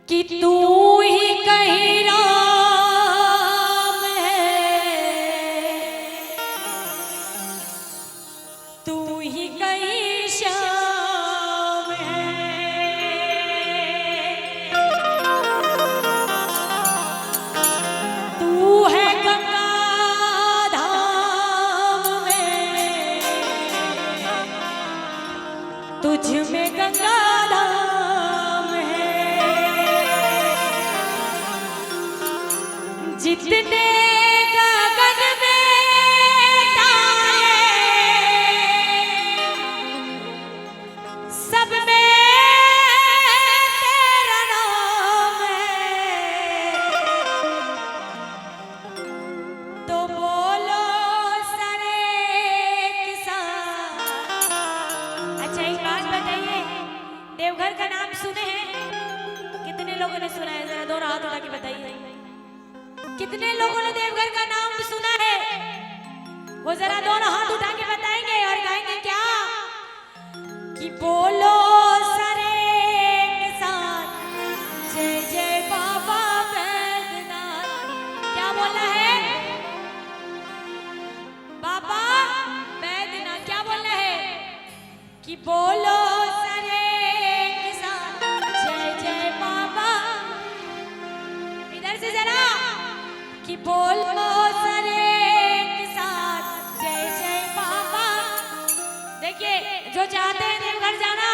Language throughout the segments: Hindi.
कि तू ही कहीं राम है, तू ही कहीं श्याम है। तू है गंगा धाम में, तुझ में गंगा जितने गगन में तारे सब में तेरा नाम है। तो बोलो सरे किसान। अच्छा एक बात बताइए, देवघर का नाम सुने हैं? कितने लोगों ने सुना है? जरा दोनों हाथ उठा के बताइए, कितने लोगों ने देवघर का नाम सुना है? वो जरा दोनों हाथ उठा के बताएंगे और गाएंगे क्या कि बोलो सरे के साथ जय जय बाबा बैद्यनाथ। क्या बोला है? बाबा बैद्यनाथ। क्या बोलना है? कि बोलो सरे के साथ जय जय बाबा। इधर से जरा कि बोलो सरे के साथ जय जय बाबा। देखिए, जो चाहते हैं देवघर जाना,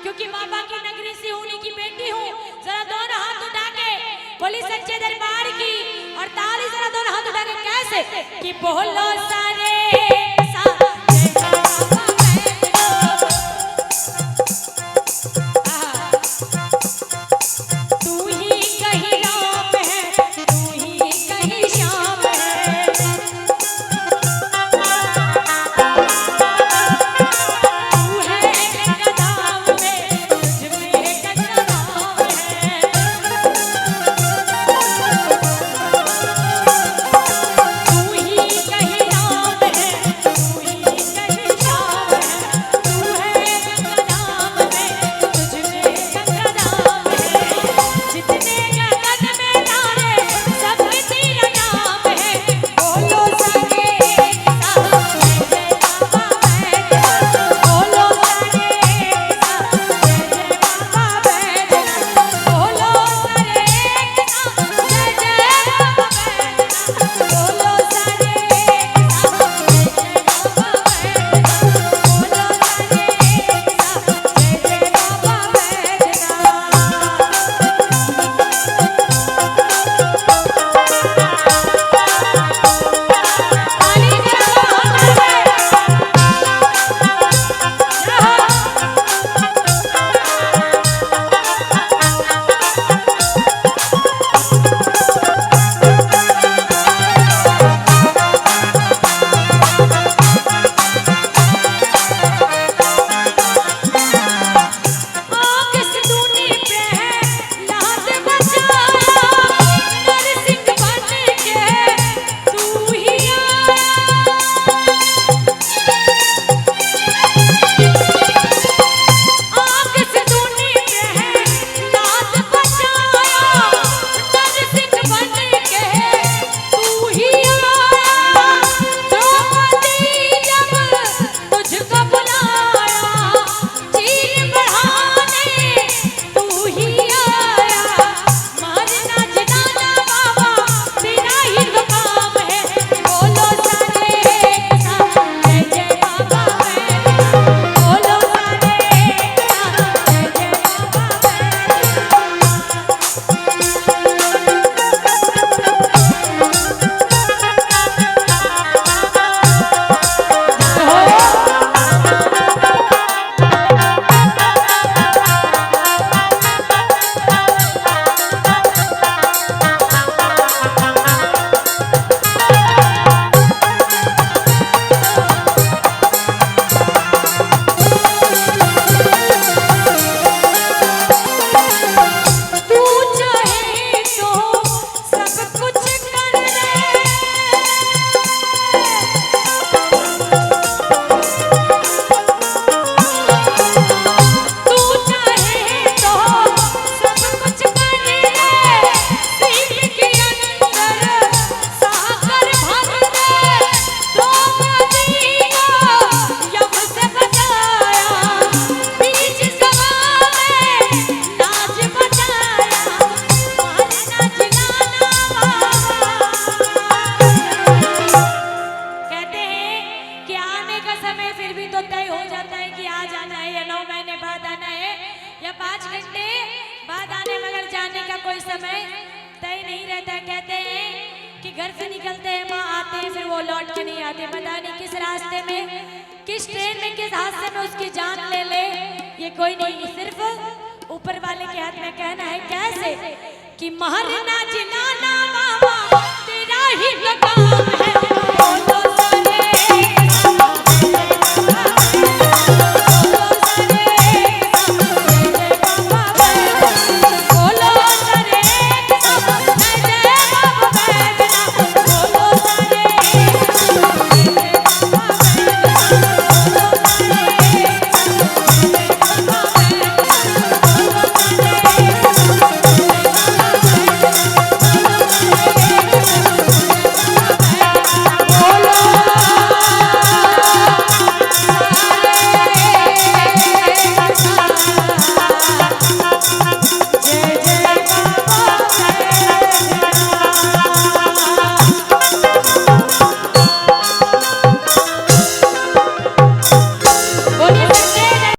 क्योंकि बाबा की नगरी से उन्हीं की बेटी हूँ, जरा दोनों हाथ उठा के बोली सच्चे दरबार की, और ताली जरा दोनों हाथ उठा के कैसे कि बोलो सरे के साथ जय जय बाबा। कहीं राम का कोई समय तय नहीं रहता। कहते हैं कि घर से निकलते हैं, माँ आते हैं, फिर वो लौट के नहीं आते। पता नहीं किस रास्ते में, किस ट्रेन में, किस हादसे में उसकी जान ले ले, ये कोई नहीं, सिर्फ ऊपर वाले के हाथ में। कहना है कैसे कि मारना जिलाना बाबा तेरा ही काम है।